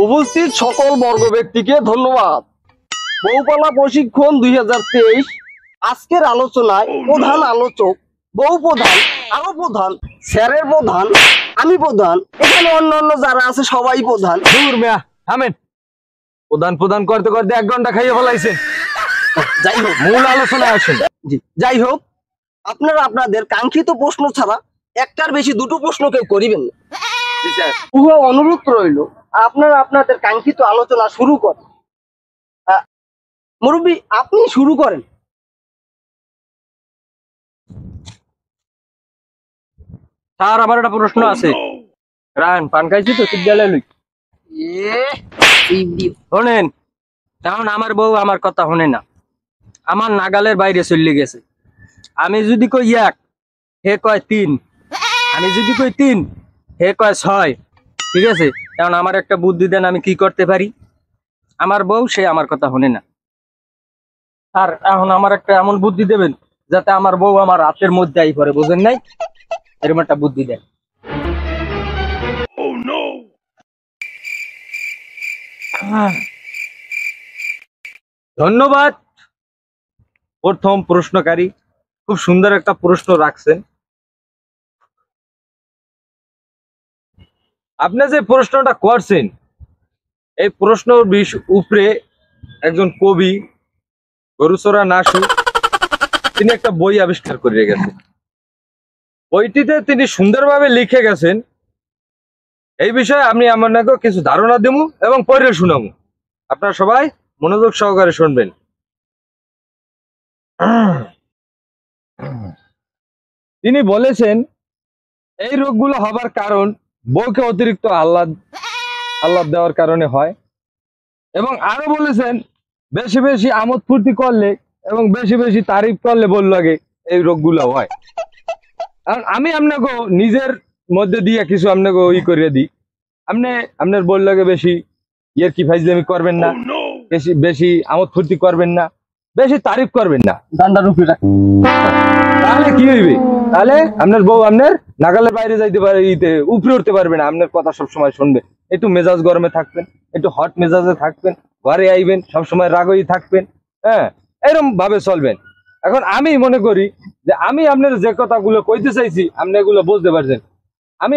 উপস্থিত সকল বর্গ ব্যক্তিকে ধন্যবাদ। বউপালা প্রশিক্ষণ 2023 আজকের আলোচনায় প্রধান আলোচক, বউ প্রধান, আরো প্রধান, স্যারের প্রধান, আমি প্রধান, এখানে অন্যান্য যারা আছে সবাই প্রধান। দূর মিয়া থামেন, প্রধান প্রধান করতে করতে 1 ঘন্টা খাইয়ে ফেলাইছেন। যাই হোক, মূল আলোচনায় আসেন। জি যাই হোক, আপনারা আপনাদের কাঙ্ক্ষিত প্রশ্ন ছাড়া একটার বেশি দুটো প্রশ্ন কেউ করিবেন না। পুরো অনুরোধ রইল আপনারা আপনাদের কাঙ্ক্ষিত আলোচনা শুরু করেন। মুরব্বী আপনি শুরু করেন। স্যার আমার একটা প্রশ্ন আছে। রান পান খাইছি তো বিদ্যালয় লই শোনেন। কারণ আমার বউ আমার কথা শোনে না, আমার নাগালের বাইরে চলে গেছে। আমি যদি কই 1 হে কয় 3, আমি যদি কই 3 হে কয় 6। ঠিক আছে, কারণ আমার একটা বুদ্ধি দেন, আমি কি করতে পারি। আমার বউ সে আমার কথা শোনে না। আর এখন আমার একটা এমন বুদ্ধি দেবেন যাতে আমার বউ আমার হাতের মধ্যে আই পড়ে, বুঝেন নাই? এরকম একটা বুদ্ধি দেন। ধন্যবাদ প্রথম প্রশ্নকারী, খুব সুন্দর একটা প্রশ্ন রাখছেন। আপনি যে প্রশ্নটা করছেন, এই প্রশ্নের উপরে একজন কবি গরুচরা নাসু তিনি একটা বই আবিষ্কার করে গেছেন। বইটিতে তিনি সুন্দরভাবে লিখে গেছেন। এই বিষয়ে আমি আপনাকে কিছু ধারণা দেব এবং পড়ে শোনাবো। আপনারা সবাই মনোযোগ সহকারে শুনবেন। তিনি বলেছেন এই রোগগুলো হবার কারণ বউকে অতিরিক্ত আহ্লাদ দেওয়ার কারণে হয়। এবং আরো বলেছেন বেশি বেশি আমোদ ফুর্তি করলে এবং বেশি বেশি তারিফ করলে বল লাগে এই রোগগুলো হয়। কারণ আমি আপনাকে নিজের মধ্যে দিয়ে কিছু আপনাকে করে দিই। আপনার বল লাগে বেশি কি ফাইজলামি করবেন না, বেশি বেশি আমোদ ফুর্তি করবেন না, বেশি তারিফ করবেন না। তাহলে কি হইবে? তাহলে আপনার বউ আপনার নাগালের বাইরে যাইতে পারে, উপরে উঠতে পারবে না। আপনার কথা সবসময় শুনবে। একটু মেজাজ গরমে থাকবেন, একটু হট মেজাজে থাকবেন, ঘরে আইবেন, সবসময় রাগই থাকবেন। হ্যাঁ, এরকম ভাবে চলবেন। এখন আমি মনে করি যে আমি আপনার যে কথাগুলো কইতে চাইছি আপনি এগুলো বুঝতে পারছেন। আমি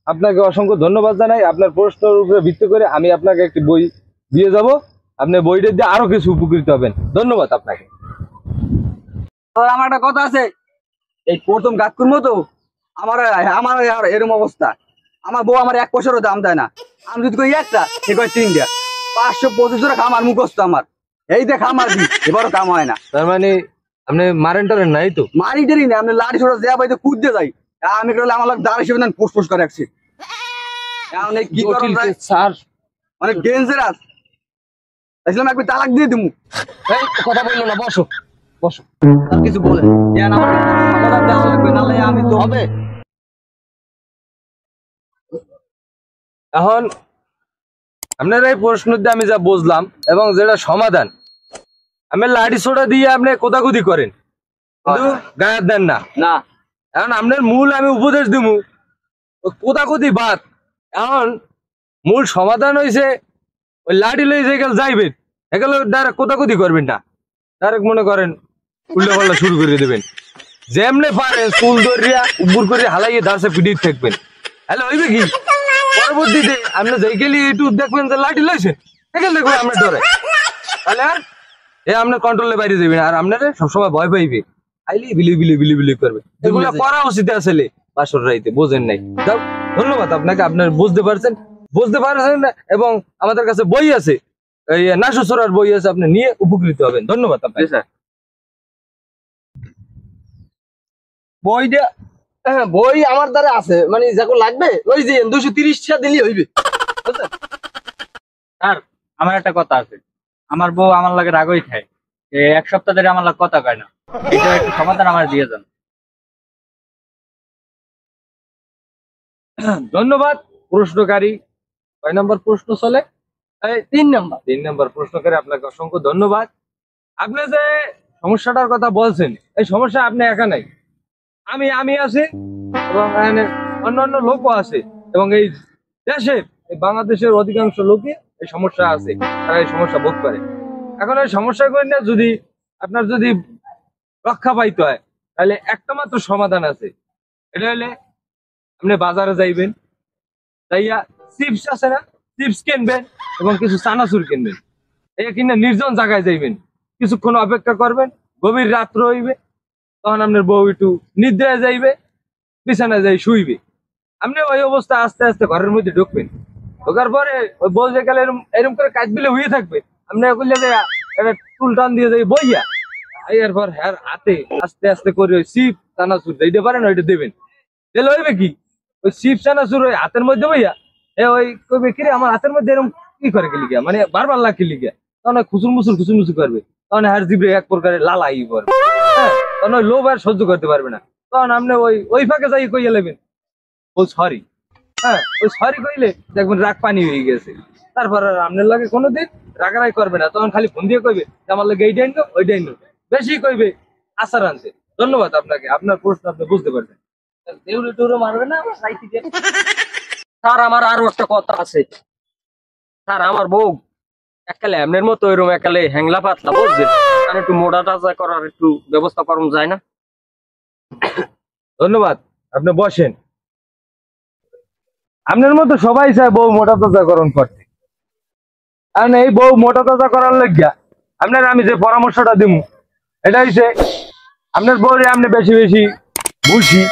আপনাকে অসংখ্য ধন্যবাদ জানাই। আপনার প্রশ্নের উপরে ভিত্তি করে আমি আপনাকে একটি বই দিয়ে যাব। আপনি বইটা দিয়ে আরো কিছু উপকৃত হবেন। ধন্যবাদ আপনাকে। আমার একটা কথা আছে, এই প্রথম গাছ করবো তো আমার এরকম অবস্থা। আমার বউ আমার 1 পয়সারও দাম দেয় না। আমি যদি কই একটা, সে কয় 3 দেয়া। 525 জোড়া খামার মুখস্থ আমার। এই দেখ আমার এবারও কাম হয় না। তার মানে আপনি মারেন টারেন নাই তো? মারি টারি না, আপনি লাড়ি ছোড়া দেওয়া পাইতে কুদ দিয়ে যাই। আমি করলে আমার দাঁড় হিসেবে দেন পোস্ট করে রাখছি। কি স্যার অনেক ডেঞ্জারাস। আসলাম একবার তালাক দিয়ে দিমু। এই কথা বললো না, বসো বসো। আর কিছু বলে আমার দেওয়া লাগবে, নাহলে আমি তো হবে। এখন আপনার এই প্রশ্ন দিয়ে আমি যা বুঝলাম এবং যেটা সমাধান, আমি লাঠি ছোড়া দিয়ে আপনি কোদাকুদি করেন, কিন্তু গায়ে দেন না। না, এখন আপনার মূল আমি উপদেশ দিব কোদাকুদি বাদ। এখন মূল সমাধান হয়েছে ওই লাঠি লই যে গেল যাইবেন, এগুলো ডাইরেক্ট কোদাকুদি করবেন না। ডাইরেক্ট মনে করেন উল্টা পাল্টা শুরু করে দেবেন। যেমনে পারেন চুল ধরিয়া উপর করে হালাইয়ে দাঁড়সে পিটিয়ে থাকবেন। হ্যালো হইবে কি? পরবর্তীতে আপনি যাই গেলে একটু দেখবেন যে লাঠি লইছেন, এখানে দেখবেন আপনার ডরে। তাহলে আর আপনার কন্ট্রোলের বাইরে যাবেন। আর আপনারা সবসময় ভয় পাইবে, আইলি বিলি বিলি বিলি বিলি করবে। এগুলো করা উচিত আসলে বাসর রাইতে, বোঝেন নাই। যাও, ধন্যবাদ আপনাকে। আপনার বুঝতে পারছেন এবং আমাদের কাছে বই আছে, এই নাসু ছোড়ার বই আছে, আপনি নিয়ে উপকৃত হবেন। ধন্যবাদ আপনাকে। স্যার বইটা হ্যাঁ বই আমার দ্বারা আছে, মানে যখন লাগবে ওই যে 230 টাকা দিলেই হইবে। স্যার আমার একটা কথা আছে। আমার বউ আমার লাগে রাগই খায়, 1 সপ্তাহ ধরে আমার লাগে কথা কয় না। এটা একটু সমাধান আমার দিয়ে যান। ধন্যবাদ প্রশ্নকারী। কয় নম্বর প্রশ্ন চলে? 3 নাম্বার। 3 নম্বর প্রশ্নকারী, আপনাকে অসংখ্য ধন্যবাদ। আপনি যে সমস্যাটার কথা বলছেন, এই সমস্যা আপনি একা নাই, আমি আছি এবং অন্যান্য লোকও আছে এবং এই দেশের এই বাংলাদেশের অধিকাংশ লোকই এই সমস্যা আছে, তারা এই সমস্যা ভোগ করে। এখন এই সমস্যা করি না, যদি আপনার যদি রক্ষা পাইতে হয় তাহলে একটা মাত্র সমাধান আছে। এটা হলে আপনি বাজারে যাইবেন, যাইয়া চিপস আছে না, চিপস কিনবেন এবং কিছু চানাচুর কিনবেন। এই কিনে নির্জন জায়গায় যাইবেন, কিছুক্ষণ অপেক্ষা করবেন, গভীর রাত্র হইবে, তখন আপনার বউ একটু নিদ্রায় যাইবে, বিছানায় যাই শুইবে। আপনি ওই অবস্থা আস্তে আস্তে ঘরের মধ্যে ঢুকবেন, ঢোকার পরে ওই বউ যে গেলে এরকম করে কাজ দিলে হয়ে থাকবে, আপনি করলে একটা টুল টান দিয়ে যাই বইয়া, এরপর হ্যাঁ হাতে আস্তে আস্তে করে ওই চিপ চানাচুর দিতে পারেন, ওইটা দেবেন। দিলে হইবে কি, ওই চিপ চানাচুর ওই হাতের মধ্যে বইয়া ওই কইবে কিরে আমার হাতের মধ্যে এরকম কি করে গেলি গিয়া, মানে বারবার লাগি লিগিয়া, তখন খুচুর মুচুর করবে, তখন হার জিবরে এক প্রকারের লালাই পড়বে। হ্যাঁ, তখন ওই লোভ আর সহ্য করতে পারবে না, তখন আপনি ওই ফাঁকে যাই কইয়া নেবেন ও সরি। হ্যাঁ, ওই সরি কইলে দেখবেন রাগ পানি হয়ে গেছে। তারপর আর আপনার লাগে কোনোদিন রাগারাই করবে না, তখন খালি ফোন দিয়ে কইবে আমার লাগে এইটাই নো ওইটাই নো, বেশি কইবে আচার আনছে। ধন্যবাদ আপনাকে, আপনার প্রশ্ন আপনি বুঝতে পারছেন। দেউরে টেউরে মারবে না আমার সাইতে দিয়ে। স্যার আমার আরো একটা কথা আছে স্যার, আমার বউ একালে এমনের মতো এরকম একালে হ্যাংলা পাতলা বুঝছেন, কারণ একটু মোটা টাচা করার একটু ব্যবস্থা করুন যায় না? ধন্যবাদ, আপনি বসেন। আপনার মতো সবাই চায় বউ মোটা তাজাকরণ করতে, কারণ এই বউ মোটা তাজা করার লাগিয়া আপনার আমি যে পরামর্শটা দিব এটা হচ্ছে আপনার বউরে আপনি বেশি বেশি ভুসি,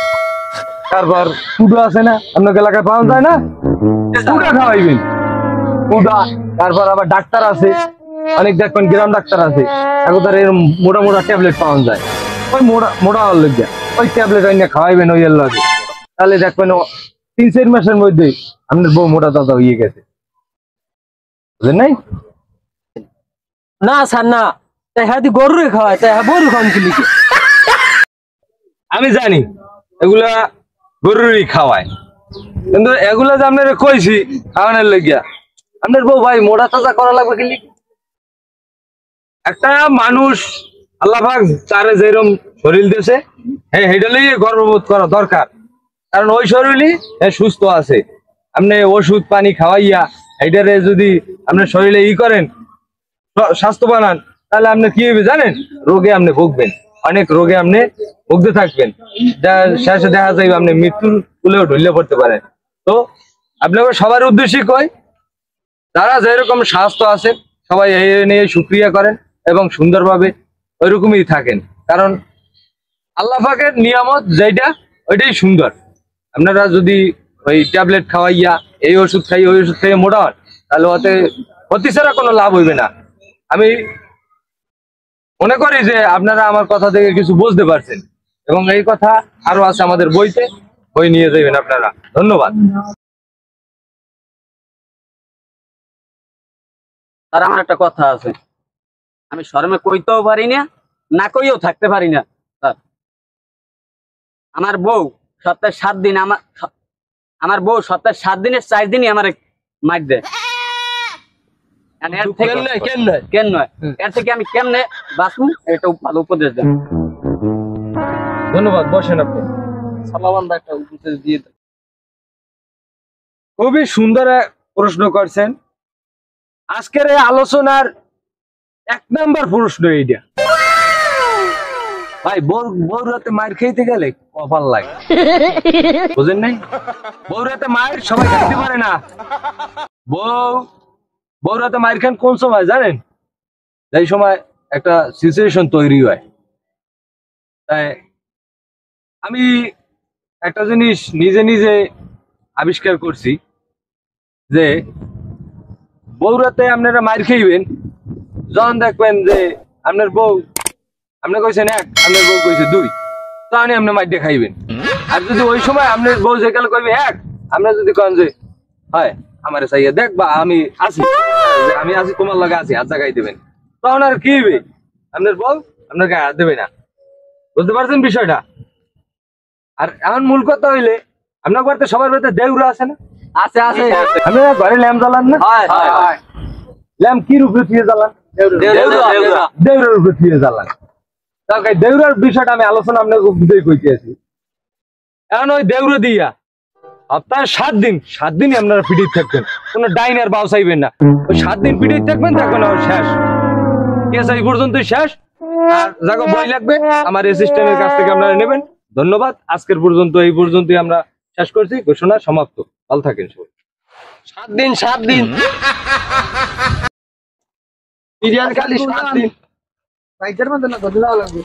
তারপর কুডো আছে না আপনার এলাকায় পাওয়া যায় না, কুডা খাওয়াইবেন, কুডা। তারপর আবার ডাক্তার আছে, অনেক দেখবেন গ্রাম ডাক্তার আছে, এখন তার এরকম মোটা মোটা ট্যাবলেট পাওয়া যায়, ওই মোটা হওয়ার লাগিয়া ওই ট্যাবলেট আইনে খাওয়াইবেন ওই এর লাগে, তাহলে দেখবেন 3-4 মাসের মধ্যে আপনার বউ মোটা তাজা হয়ে গেছে, বুঝলেন নাই? না স্যার না, তাই হ্যাঁ গরুরে খাওয়ায়, তাই হ্যাঁ গরু খাওয়ান কি লিখে? আমি জানি এগুলা গরুরই খাওয়ায়, কিন্তু এগুলা যে আপনার কইছি খাওয়ানোর লাগিয়া আপনার বউ ভাই মোটা তাজা করা লাগবে কি লিখে? একটা মানুষ আল্লাহ পাক চারে যেরকম শরীর দিয়েছে, হ্যাঁ সেটা লিয়ে গর্ববোধ করা দরকার, কারণ ওই শরীরই সুস্থ আছে। আপনি ওষুধ পানি খাওয়াইয়া এইটারে যদি আপনার শরীরে করেন, স্বাস্থ্য বানান, তাহলে আপনি কি হবে জানেন? রোগে আপনি ভুগবেন, অনেক রোগে আপনি ভুগতে থাকবেন, যা শেষে দেখা যাবে আপনি মৃত্যুর কুলেও ঢুলে পড়তে পারেন। তো আপনাকে সবার উদ্দেশ্যে কই, যারা যেরকম স্বাস্থ্য আছে সবাই এই নিয়ে শুকরিয়া করেন এবং সুন্দরভাবে ওইরকমই থাকেন, কারণ আল্লাহ পাকের নিয়ামত যেটা ওইটাই সুন্দর। আপনারা যদি ওই ট্যাবলেট খাওয়াইয়া এই ওষুধ খাই ওই ওষুধ খাইয়ে মোটা হন, তাহলে ওতে ক্ষতি ছাড়া কোনো লাভ হইবে না। আমি মনে করি যে আপনারা আমার কথা থেকে কিছু বুঝতে পারছেন, এবং এই কথা আরো আছে আমাদের বইতে, বই নিয়ে যাবেন আপনারা। ধন্যবাদ। আর আমার একটা কথা আছে, আমি শরমে কইতেও পারি না, না কইও থাকতে পারি না স্যার। আমার বউ সপ্তাহে 7 দিন আমার বউ সপ্তাহে 7 দিনের 4 দিনই আমার মার দেয়। কেন নয়, এর থেকে আমি কেমনে বাঁচবো এটা ভালো উপদেশ দেন। ধন্যবাদ, বসেন আপনি। সালামান্দা একটা উপদেশ দিয়ে দেন। খুবই সুন্দর প্রশ্ন করছেন। আজকের এই আলোচনার 1 নাম্বার প্রশ্ন এইটা। ভাই বউ রাতে মার খাইতে গেলে কপাল লাগে, বুঝেন নাই? বউ রাতে মার সবাই খাইতে পারে না। বউ রাতে মার খান কোন সময় জানেন? এই সময় একটা সিচুয়েশন তৈরি হয়। তাই আমি একটা জিনিস নিজে নিজে আবিষ্কার করছি যে বউ রাতে আপনারা মার খাইবেন যখন দেখবেন যে আপনার বউ আপনি কইছেন 1, আপনার বউ কইছে 2, তাহলে আপনি মার দিয়ে খাইবেন। আর যদি ওই সময় আপনার বউ যে গেলে কইবে 1, আপনি যদি কন যে হয় আমার চাইয়া দেখ বা আমি আছি তোমার লগে আছি, হাত জাগাই দেবেন, তখন আর কি হবে? আপনার বউ আপনার গায়ে হাত দেবে না। বুঝতে পারছেন বিষয়টা? আর এখন মূল কথা হইলে আপনার বাড়িতে সবার বাড়িতে দেউরা আছে না? আছে আছে। আপনারা ঘরে ল্যাম্প জ্বালান না? ল্যাম্প কি রূপে দিয়ে জ্বালান? দেউরার রূপে দিয়ে জ্বালান। দেউরার বিষয়টা আমি আলোচনা আপনাকে বুঝেই কইতেছি। এখন ওই দেউরা দিয়া আপনার 7 দিন 7 দিনই আপনারা পিড়িত থাকবেন, কোনো ডাইনার বাউ চাইবেন না। ওই 7 দিন পিড়িত থাকবেন, দেখবেন আর শেষ কেস এই পর্যন্তই শেষ। আর জায়গা বই লাগবে আমার অ্যাসিস্ট্যান্টের কাছ থেকে আপনারা নেবেন। ধন্যবাদ, আজকের পর্যন্ত এই পর্যন্তই আমরা শেষ করছি, ঘোষণা সমাপ্ত। ভালো থাকেন সবাই। 7 দিন 7 দিন বিরিয়ানি খালি 7 দিন সাইডের মধ্যে না, লাগবে।